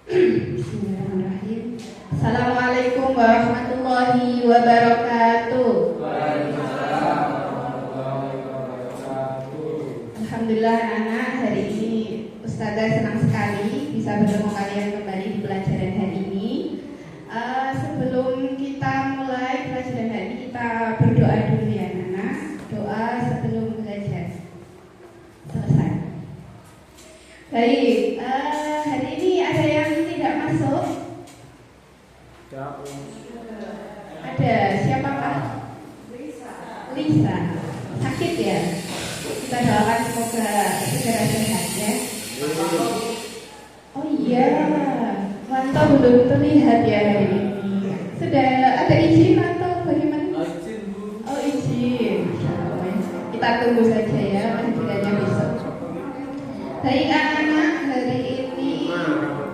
Bismillahirrahmanirrahim. Assalamualaikum warahmatullahi wabarakatuh. Waalaikumsalam warahmatullahi wabarakatuh. Alhamdulillah anak, hari ini Ustazah senang sekali bisa bertemu kalian kembali di pelajaran hari ini. Sebelum kita mulai pelajaran hari ini, kita berdoa dulu ya anak. Doa sebelum belajar. Selesai. Baik, hari ini ada yang tidak masuk? Ada, siapakah? Lisa. Sakit ya? Kita doakan semoga segera sehat ya. Oh iya, mantap, betul-betul lihat ya hari ini. Sudah ada izin atau bagaimana? Izin, Bu. Oh izin. Kita tunggu saja ya, setidaknya besok. Baik anak-anak, hari ini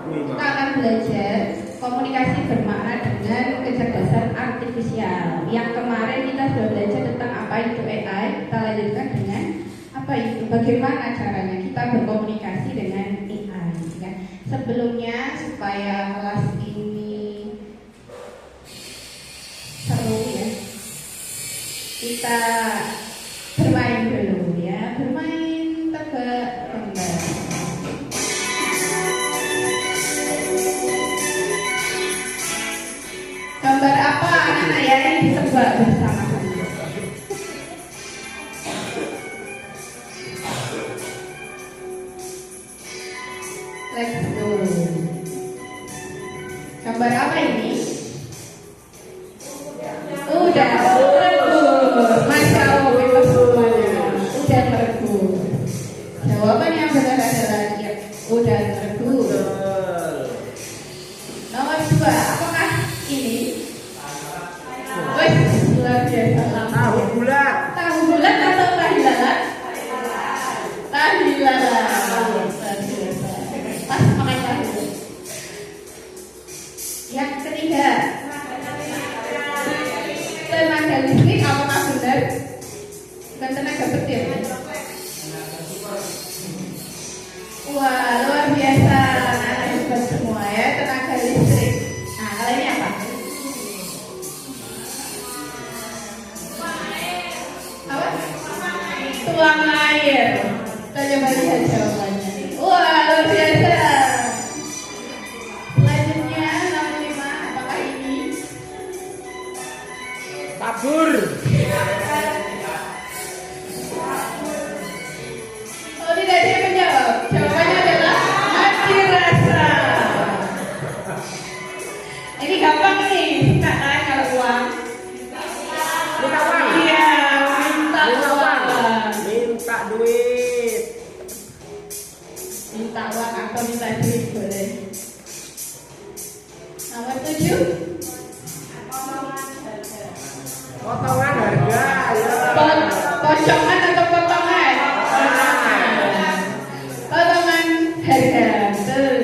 kita akan belajar komunikasi bermakna dengan kecerdasan artifisial. Yang kemarin kita sudah belajar tentang apa itu AI. Kita lanjutkan dengan apa itu, bagaimana caranya kita berkomunikasi dengan AI ya. Sebelumnya supaya kelas ini seru ya, kita bermain dulu ya, bermain tebak gambar. Gambar apa anak-anak ya yang ditebak bersama-sama? Let's go. Gambar apa ini? Udah, Masya Allah, bebas semuanya. Udah terbus. Jawaban yang benar adalah ya, udah terbus. Nomor 2, apakah ini? Wih, luar biasa. Tahu bulat. Tahu bulat atau tahi lalat? Tahi lalat. Pas makan tahu. Yang ketiga, tenaga listrik, apakah benar? Bukan tenaga petir. Wah, luar biasa, anak-anak hebat semua ya, tenaga listrik. Nah, kalau ini apa? Apa? Tuang air. Kita coba lihat jawabannya. Wah, luar biasa. Selanjutnya nomor 5, apakah ini? Tabur. Oh, tidak ada yang menjawab. Jawabannya adalah hati rasa. Ini gampang nih, suka kan kalau uang? Minta uang. Iya, minta Minta uang. uang. Minta duit. Minta uang atau minta duit boleh. Nomor 7, Potongan harga. Ya. pocongan atau potongan? Potongan harga. Betul.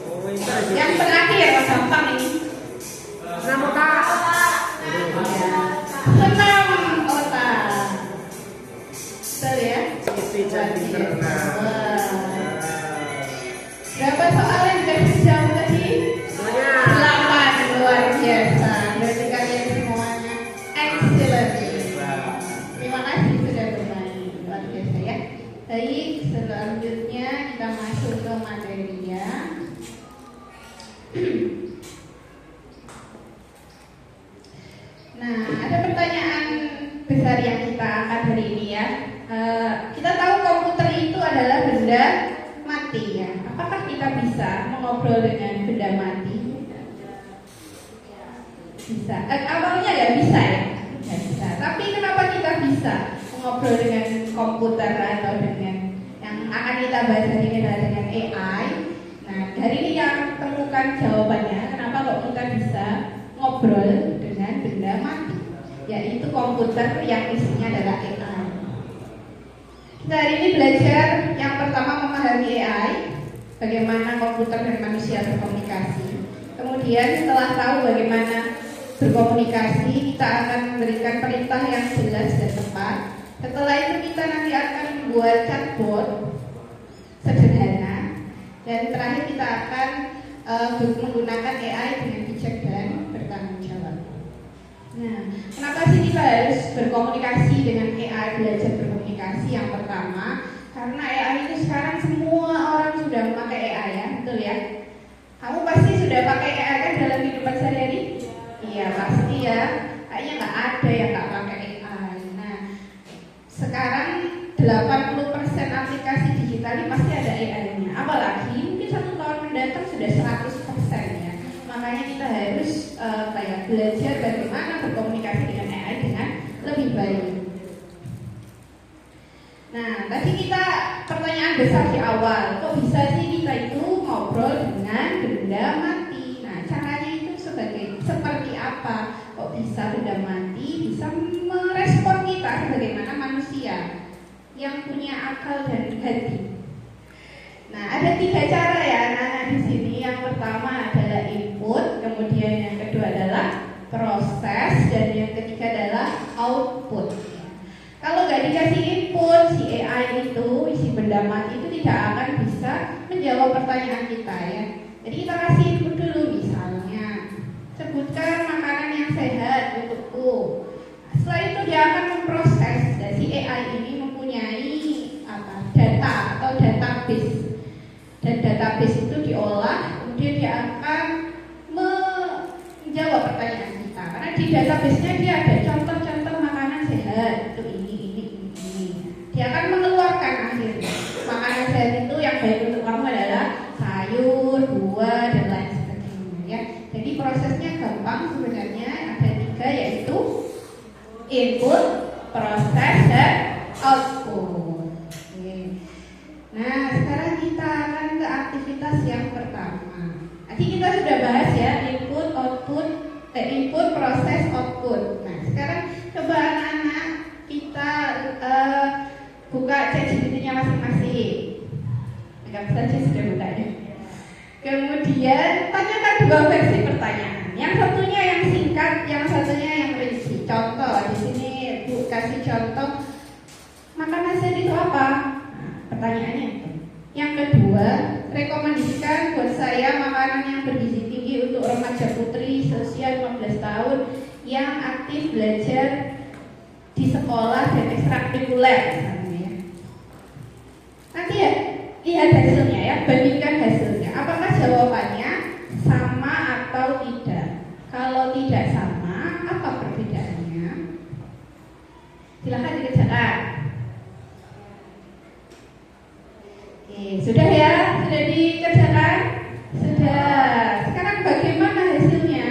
Oh, itu. Yang terakhir, gampang ini. Nama Kak. Senam otak. Betul ya? Siti jadi terkenal. Wah. Berapa soal yang sudah dijawab tadi? Semuanya. 8, luar biasa. Berarti kalian semuanya excellent. Terima kasih sudah bermain, luar biasa ya. Baik, selanjutnya kita masuk ke materinya. Nah, ada pertanyaan besar yang kita angkat hari ini ya. Kita tahu komputer itu adalah benda mati ya. Apakah kita bisa mengobrol dengan benda mati? Bisa. Awalnya nggak bisa ya, nggak bisa. Tapi kenapa kita bisa mengobrol dengan komputer atau dengan yang akan kita bahas hari ini adalah dengan AI. Nah, hari ini yang temukan jawabannya. Kenapa kok kita bisa ngobrol dengan benda mati, yaitu komputer yang isinya adalah AI. Kita hari ini belajar yang pertama memahami AI, bagaimana komputer dan manusia berkomunikasi. Kemudian setelah tahu bagaimana berkomunikasi, kita akan memberikan perintah yang jelas dan tepat. Setelah itu kita nanti akan membuat chatbot sederhana Dan terakhir kita akan menggunakan AI dengan bijak dan bertanggung jawab. Nah, kenapa sih kita harus berkomunikasi dengan AI, belajar berkomunikasi? Yang pertama, karena AI itu sekarang semua orang sudah memakai AI ya, betul ya? Kamu pasti sudah pakai AI kan dalam kehidupan sehari-hari? Iya pasti ya. Kayaknya nggak ada yang nggak pakai AI. Nah, sekarang 80% aplikasi digital ini pasti ada AI-nya. Apalagi mungkin 1 tahun mendatang sudah 100% ya. Makanya kita harus belajar bagaimana berkomunikasi dengan AI dengan lebih baik. Nah, tadi kita pertanyaan besar di awal, kok bisa sih kita itu ngobrol dengan benda mati? Nah, caranya itu seperti apa? Kok bisa benda mati bisa merespon kita sebagaimana manusia yang punya akal dan hati? Nah, ada 3 cara ya anak-anak di sini. Yang pertama adalah input, kemudian yang kedua adalah proses, dan yang ketiga adalah output. Kalau nggak dikasih input, si AI itu, si benda mati itu tidak akan bisa menjawab pertanyaan kita ya. Jadi kita kasih input dulu, misalnya sebutkan makanan yang sehat untukku. Setelah itu dia akan memproses, dan si AI ini mempunyai data atau database. Dan database itu diolah, kemudian dia akan menjawab pertanyaan kita. Karena di database-nya dia ada contoh-contoh makanan sehat, itu ini. Dia akan mengeluarkan akhirnya makanan sehat itu yang baik untuk kamu adalah sayur, buah, dan lain sebagainya ya. Jadi prosesnya gampang sebenarnya, ada 3 yaitu input, proses, dan output. Oke. Nah, sekarang kita akan ke aktivitas yang pertama. Tadi kita sudah bahas ya, input, proses, output. Nah, sekarang coba anak-anak kita buka ChatGPT-nya masing-masing. Anggap saja sudah buka ya. Kemudian tanyakan 2 versi pertanyaan. Yang satunya yang singkat, yang satunya yang rinci. Contoh di sini Bu kasih contoh makanan sehat itu apa? Nah, pertanyaannya itu. Yang kedua, rekomendasikan buat saya makanan yang bergizi tinggi untuk remaja putri seusia 15 tahun yang aktif belajar di sekolah dan ekstrakurikuler misalnya ya. Nanti ya lihat hasilnya ya, bandingkan hasilnya. Apakah jawabannya sama atau tidak? Kalau tidak sama, apa perbedaannya? Silahkan dikerjakan. Oke, sudah ya? Sudah dikerjakan? Sudah. Sekarang bagaimana hasilnya?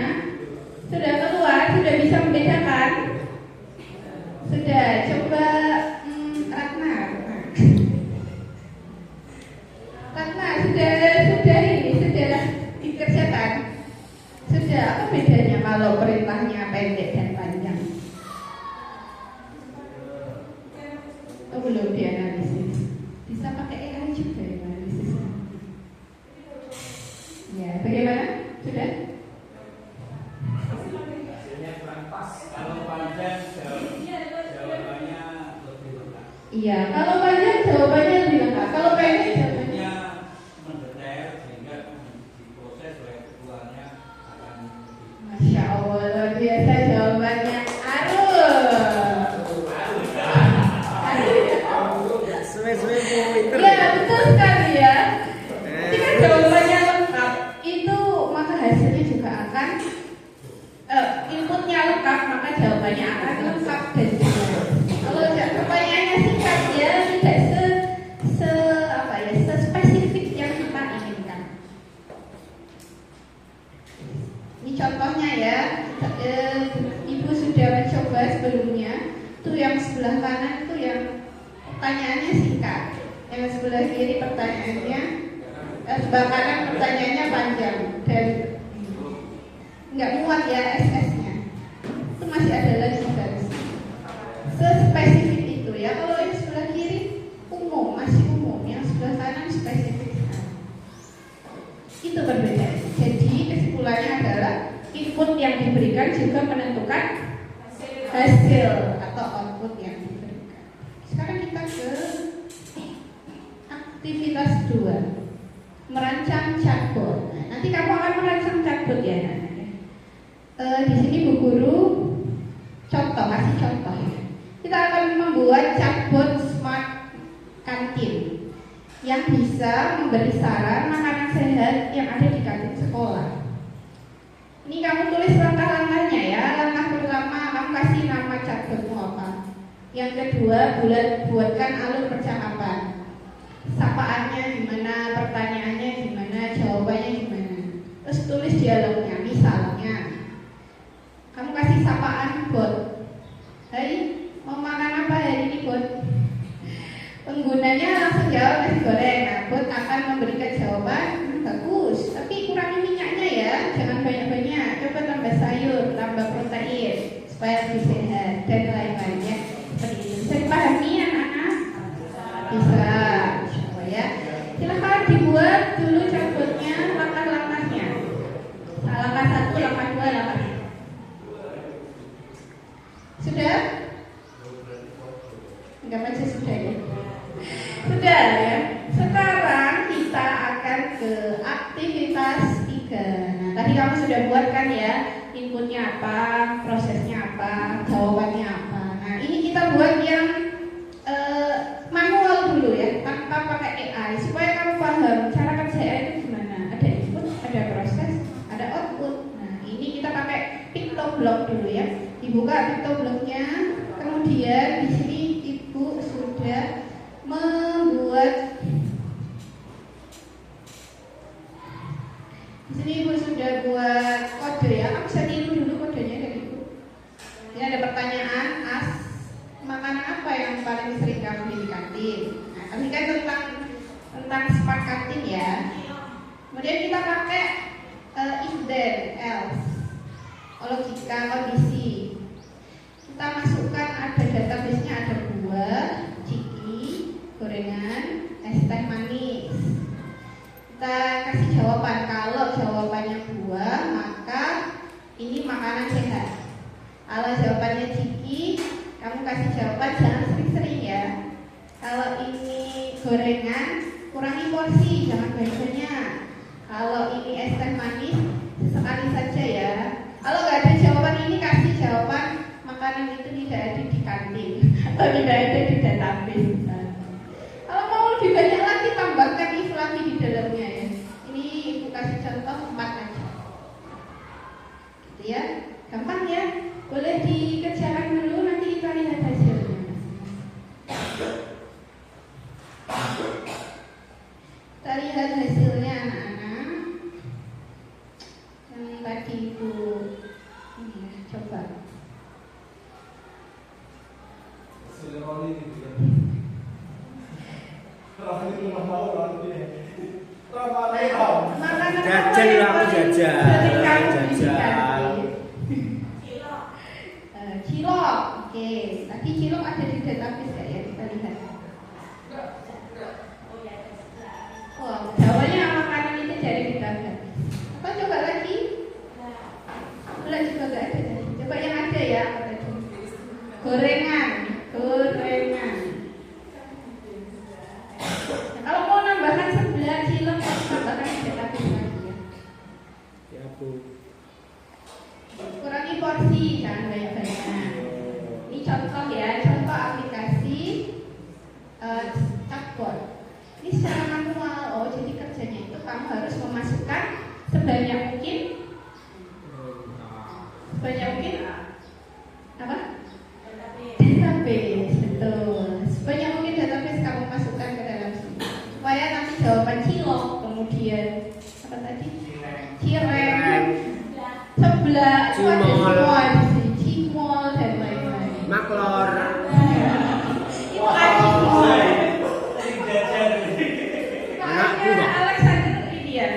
Sudah keluar? Sudah bisa membedakan? Sudah. Coba Ratna, sudah dikerjakan? Sudah. Apa bedanya kalau perintahnya pendek dan panjang? Oh, belum dianalisis. Bisa pakai AI juga ya analisisnya. Ya, bagaimana? Sudah? Hasilnya kurang pas. Kalau panjang jawabannya lebih lengkap. Iya, kalau panjang jawabannya lebih lengkap. Kalau pendek jawabannya Mendetail sehingga diproses oleh keduanya akan Masya Allah, luar biasa jawabannya. Arul. Pinter. Ya, betul sekali ya. Jika jawabannya lengkap, itu maka hasilnya juga akan inputnya lengkap, maka jawabannya akan lengkap dan jelas. Kalau pertanyaannya singkat ya, tidak spesifik yang kita inginkan. Ini contohnya ya, Ibu sudah mencoba sebelumnya. Tuh yang sebelah kanan itu yang pertanyaannya singkat, yang sebelah kiri pertanyaannya sebelah kanan pertanyaannya panjang dan nggak muat ya SS-nya. Itu masih ada lagi guys. Sespesifik itu ya. Kalau yang sebelah kiri umum, masih umum. Yang sebelah kanan spesifik. Itu berbeda. Jadi kesimpulannya adalah input yang diberikan juga menentukan hasil atau output yang diberikan. Sekarang kita ke aktivitas 2. merancang chatbot. Nah, nanti kamu akan merancang chatbot ya. Di sini Bu Guru kasih contoh ya. Kita akan membuat chatbot smart kantin yang bisa memberi saran makanan sehat yang ada di kantin sekolah. Ini kamu tulis langkah-langkahnya ya. Langkah pertama, kamu kasih nama chatbotmu apa. Yang kedua, buatkan alur percakapan. Sapaannya gimana, pertanyaannya gimana, jawabannya gimana. Terus tulis dialognya. Misalnya, kamu kasih sapaan bot. Hai, mau makan apa hari ini bot? Penggunanya langsung jawab nasi goreng. Nah, bot akan memberikan jawaban bagus, tapi kurangi minyaknya ya, jangan banyak-banyak. Coba tambah sayur, tambah protein supaya lebih sehat dan lain-lainnya. Seperti itu. Bisa dipahami anak-anak? Bisa. Coba ya. Silahkan dibuat dulu chatbotnya, langkah-langkahnya. Nah, langkah 1, langkah 2, langkah 3. Sudah? Enggak baca sudah ya? Sudah ya. Sekarang kita akan ke aktivitas 3. Nah, tadi kamu sudah buat kan ya, inputnya apa, prosesnya apa, jawabannya apa. Nah, ini kita buat yang manual dulu ya, tanpa pakai AI, supaya kamu paham cara kerja AI itu gimana. Ada input, ada proses, ada output. Nah, ini kita pakai PictoBlock dulu ya. Dibuka PictoBlocknya, kemudian di sini Ibu sudah membuat. Di sini Ibu sudah buat kode ya. Kamu bisa tiru dulu kodenya dari Ibu. Ini ada pertanyaan, makanan apa yang paling sering kamu beli di kantin? Nah, kami kan tentang smart kantin ya. Kemudian kita pakai if then else, logika kondisi. Kita masukkan ada database-nya, ada buah, ciki, gorengan, es teh manis. Kita kasih jawaban. Kalau jawabannya buah, maka ini makanan sehat. Kalau jawabannya ciki, kamu kasih jawaban jangan sering-sering ya. Kalau ini gorengan, kurangi porsi, jangan banyak-banyak. Kalau ini es teh manis, sekali saja ya. Kalau nggak ada jawaban ini, kasih jawaban makanan itu tidak ada di kantin atau tidak ada di database. Kalau mau lebih banyak lagi, tambahkan if lagi di dalamnya ya. Ini Ibu kasih contoh 4 aja. Gitu ya, gampang ya. Boleh dikerjakan dulu, nanti kita lihat hasilnya. Kita lihat hasilnya anak-anak. Yang tadi Ibu ini ya, coba. Jajan lah, aku jajan. Cilok, oke. Tadi cilok ada di database nggak ya? Kita lihat. Wah, jawabannya makanan itu jadi di database. Apa coba lagi? Belum juga nggak ada tadi. Coba yang ada ya. Apa tadi? Gorengan. Nah, kalau mau nambahkan 9 cilok, tambahkan di database lagi ya. Ya Bu. Kurangi porsi, jangan banyak-banyak. Ini contoh ya, contoh aplikasi chatbot. Ini secara manual, jadi kerjanya itu kamu harus memasukkan sebanyak mungkin apa? Database, betul. Sebanyak mungkin database kamu masukkan ke dalam sini, supaya nanti jawaban cilok, kemudian apa tadi? Cireng, sebelah, itu ada semua di sini, cimol dan lain-lain. Maklor. Itu aja semua. Anakku dong. Alexander ini ya,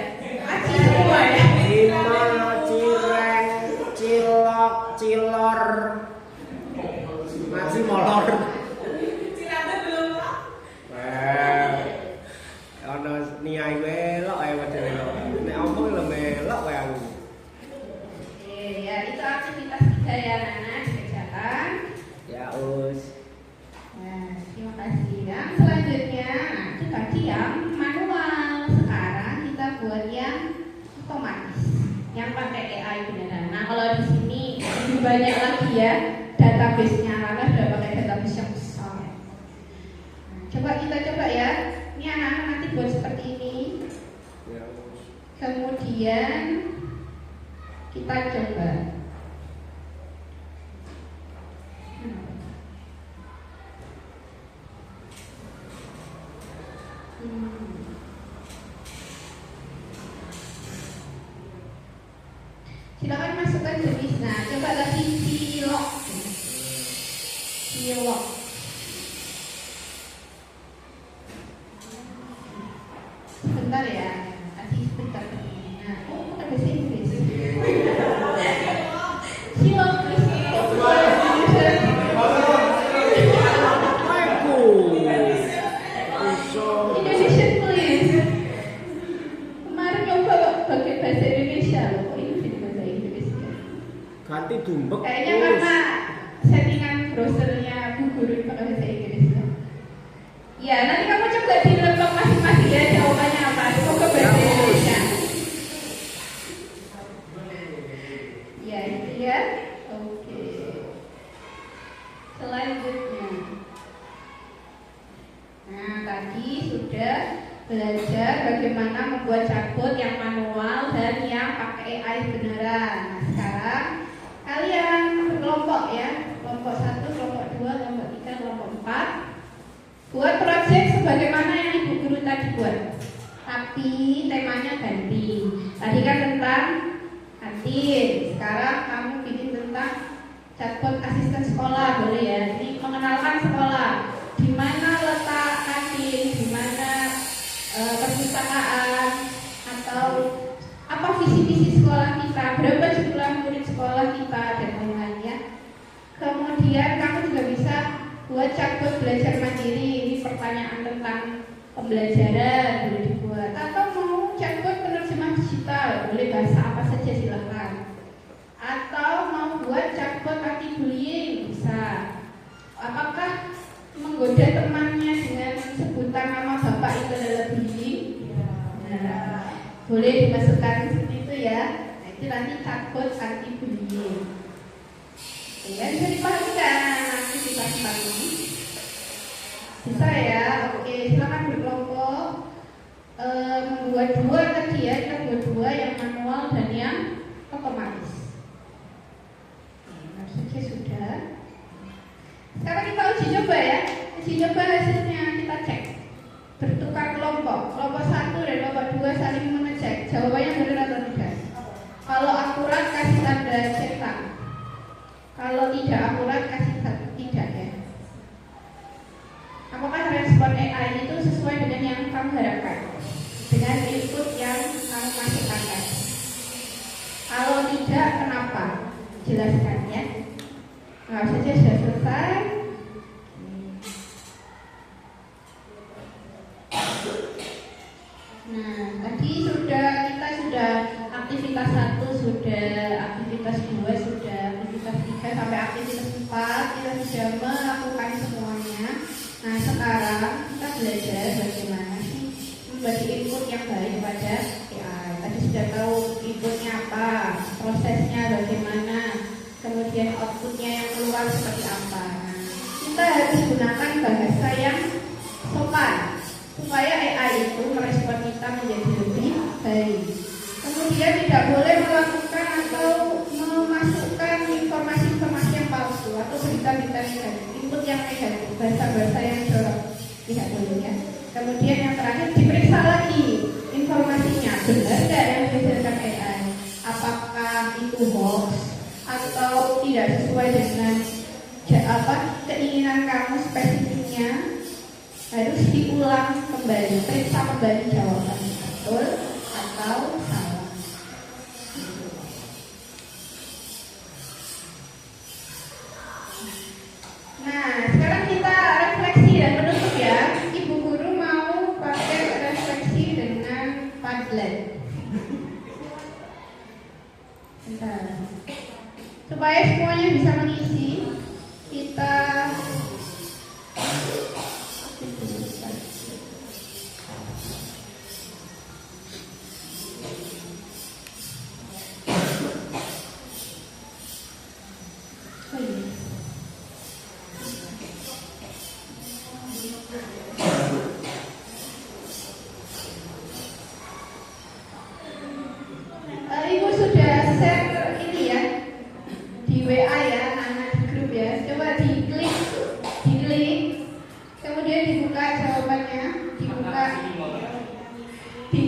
aci semua ya. Cimol, cireng, cilok, cilor, masih molor. Ono niai melok ae wedhe melok. Nek omong lho melok wae aku. Oke, ya itu aktivitas 3 ya anak dikerjakan. Ya us. Nah, terima kasih. Yang selanjutnya, nah, itu tadi yang manual. Sekarang otomatis yang pakai AI beneran. Nah kalau di sini lebih banyak lagi ya database-nya karena sudah pakai database yang besar. Nah, coba kita coba ya. Ini anak-anak nanti buat seperti ini. Kemudian kita coba. Silakan masukkan jenis. Nah, coba lagi cilok. Cilok. Sebentar ya. Nanti sebentar. Nah, oh, bukan bahasa Inggris. Cilok. Indonesian please. Kemarin nyoba kok pakai bahasa Indonesia loh. Kok ini jadi bahasa Inggris ya? Ganti dumbek. Kayaknya karena settingan browsernya Bu Guru pakai bahasa Inggris ya. Ya, nanti kamu coba di laptop masing-masing ya jawabannya apa. Coba bahasa Indonesia. Ya, itu ya. Oke. Selanjutnya. Nah, tadi sudah belajar bagaimana membuat chatbot yang manual dan yang pakai AI beneran. Nah, sekarang kalian berkelompok ya, kelompok 1, kelompok 2, kelompok 3, kelompok 4. Buat project sebagaimana yang Ibu Guru tadi buat. Tapi temanya ganti. Tadi kan tentang kantin. Sekarang kamu bikin tentang chatbot asisten sekolah, boleh ya. Ini mengenalkan sekolah. Di mana letak kantin, di mana perpustakaan, atau apa visi-visi sekolah kita, berapa jumlah murid sekolah kita, dan lain-lain ya. Kemudian kamu juga bisa buat chatbot belajar mandiri. Ini pertanyaan tentang pembelajaran boleh dibuat, atau mau chatbot penerjemah digital, boleh bahasa apa saja silahkan. Atau mau buat chatbot anti bullying bisa. Apakah menggoda temannya dengan sebutan nama bapak itu adalah bullying? Nah, boleh dimasukkan seperti itu ya. Nah, itu nanti chatbot anti bullying. Ya, bisa dipahami kan aktivitas pagi? Bisa ya. Oke, silakan berkelompok. Membuat 2 tadi ya, kita buat 2 yang manual dan yang otomatis. Nah, saja sudah. Sekarang kita uji coba ya. Uji coba hasilnya kita cek. Bertukar kelompok. Kelompok 1 dan kelompok 2 saling mengecek jawabannya benar atau tidak. Kalau akurat kasih tanda cetak. Kalau tidak akurat kasih tidak ya. Apakah respon AI itu sesuai dengan yang kamu harapkan? Dengan input yang kamu masukkan. Kalau tidak, kenapa? Jelaskan ya. Nah, saja sudah selesai. Nah, tadi kita sudah aktivitas 1 sudah, aktivitas 2 sudah, aktivitas 3 sampai aktivitas 4 kita sudah melakukan semuanya. Nah, sekarang kita belajar bagaimana sih memberi input yang baik pada AI. Tadi sudah tahu inputnya apa, prosesnya bagaimana, kemudian outputnya yang keluar seperti apa. Nah, kita harus gunakan bahasa yang sopan supaya AI itu merespon kita menjadi lebih baik. Kemudian tidak boleh melakukan atau memasukkan informasi-informasi yang palsu atau berita-berita negatif, input yang negatif, bahasa-bahasa yang jorok, tidak boleh ya. Kemudian yang terakhir diperiksa lagi informasinya, benar tidak yang diajarkan AI, apakah itu hoax atau tidak sesuai dengan keinginan kamu spesifiknya. Harus diulang kembali, periksa kembali jawaban betul atau salah. Nah, sekarang kita refleksi dan menutup ya. Ibu Guru mau pakai refleksi dengan Padlet. Bentar. Supaya semuanya bisa mengisi, kita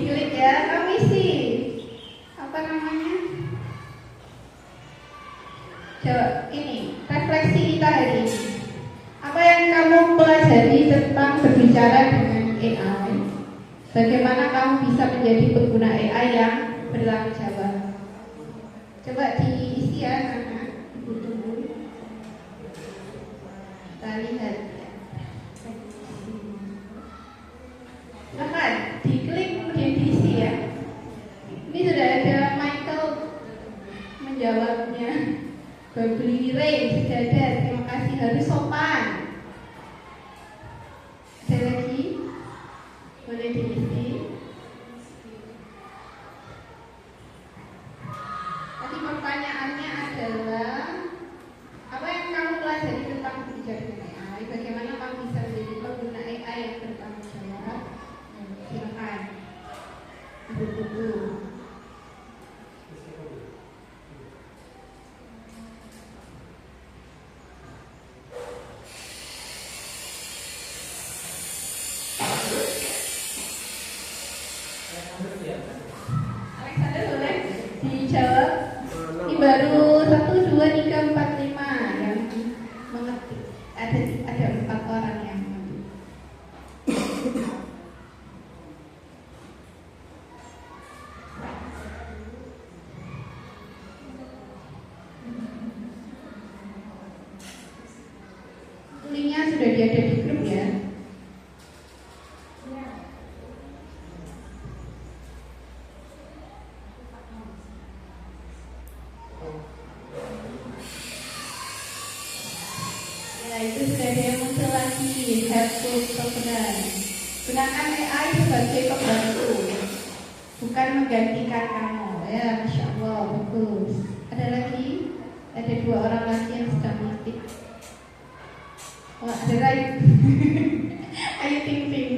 diklik ya. Kamu isi apa namanya? Coba ini refleksi kita hari ini. Apa yang kamu pelajari tentang berbicara dengan AI? Bagaimana kamu bisa menjadi pengguna AI yang bertanggung jawab? Coba diisi ya, anak-anak. Ibu tunggu. Kita lihat ya. Silahkan diklik kemudian diisi ya. Ini sudah ada Michael menjawabnya. Babli Ray sudah ada. Terima kasih, harus sopan. Ada lagi? Boleh diisi. Tadi pertanyaannya adalah apa yang kamu pelajari tentang berbicara dengan AI? Bagaimana kamu bisa menjadi pengguna AI yang bertanggung jawab? Silakan. Tunggu. Alexander boleh dijawab. Ini baru 1, 2, 3, 4, 5 yang mengetik. Ada 4 orang yang mengetik. Linknya sudah ada di grup ya. Ya, itu sudah ada yang muncul lagi. Helpful program. Gunakan AI sebagai pembantu, bukan menggantikan kamu. Ya, masya Allah, bagus. Ada lagi? Ada 2 orang lagi yang sedang mengetik. Oh, ada lagi. Ayu Ting Ting.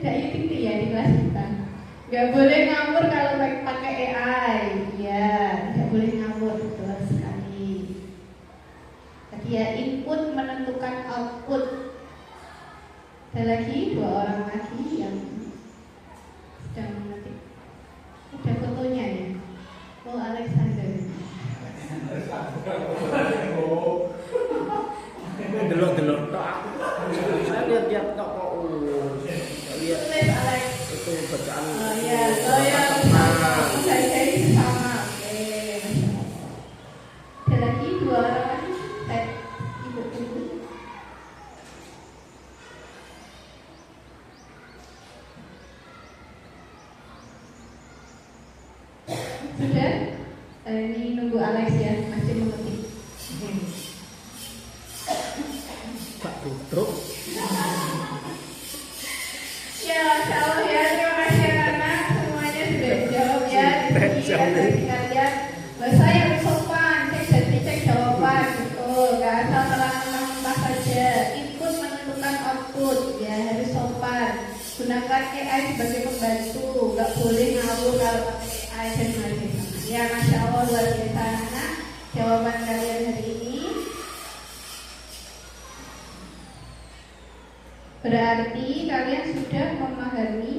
Ada Ayu Ting Ting ya di kelas kita. Gak boleh ngawur kalau pakai AI. Ya, tidak boleh ngawur, betul sekali. Tadi ya, input menentukan output. Ada lagi 2 orang lagi yang sedang mengetik. Ada fotonya ya. Oh, Alexander. Delok-delok tok aku. Saya lihat-lihat tok kok. Lihat Tulis Alex. itu bacaan. Oh ya, saya sama. Oke, masya Allah. Ada lagi 2 orang lagi. Ibu tunggu. Sudah? Ini nunggu Alex ya, masih mengetik. Pak Duduk. Ya, Masya Allah ya, terima kasih anak-anak. Semuanya sudah dijawab ya. Jadi ada sekalian, bahasa yang sopan, cek jawaban, betul. Gak asal mentah saja. Input menentukan output, ya harus sopan. Gunakan AI sebagai pembantu, gak boleh ngawur kalau pakai AI dan sebagainya. Ya, Masya Allah luar biasa anak-anak. Jawaban kalian hari ini. Berarti kalian sudah memahami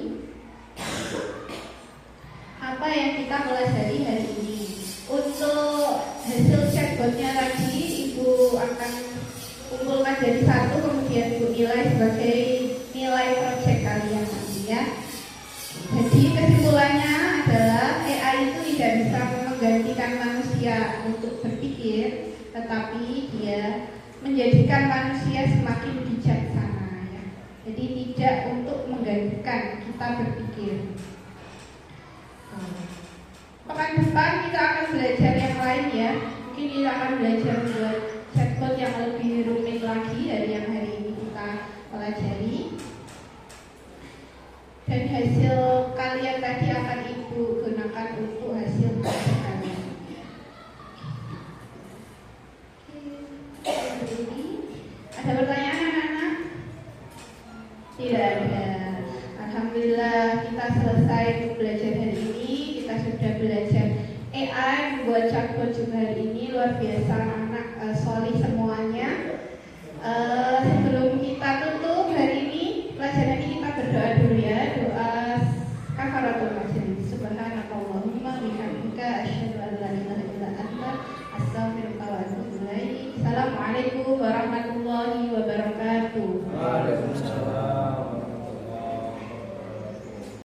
apa yang kita pelajari hari ini. Untuk hasil chatbotnya tadi, Ibu akan kumpulkan jadi 1, kemudian Ibu nilai sebagai nilai project kalian nanti ya. Jadi kesimpulannya adalah AI itu tidak bisa menggantikan manusia untuk berpikir, tetapi dia menjadikan manusia semakin bijaksana ya. Jadi tidak untuk menggantikan kita berpikir. Pekan depan kita akan belajar yang lain ya. Mungkin kita akan belajar buat chatbot yang lebih rumit lagi dari yang hari ini kita pelajari. Dan hasil kalian tadi akan Ibu gunakan untuk hasil project kalian. Oke. Ada pertanyaan anak-anak? Tidak ada. Alhamdulillah kita selesai untuk belajar hari ini. Kita sudah belajar AI membuat chatbot juga hari ini, luar biasa.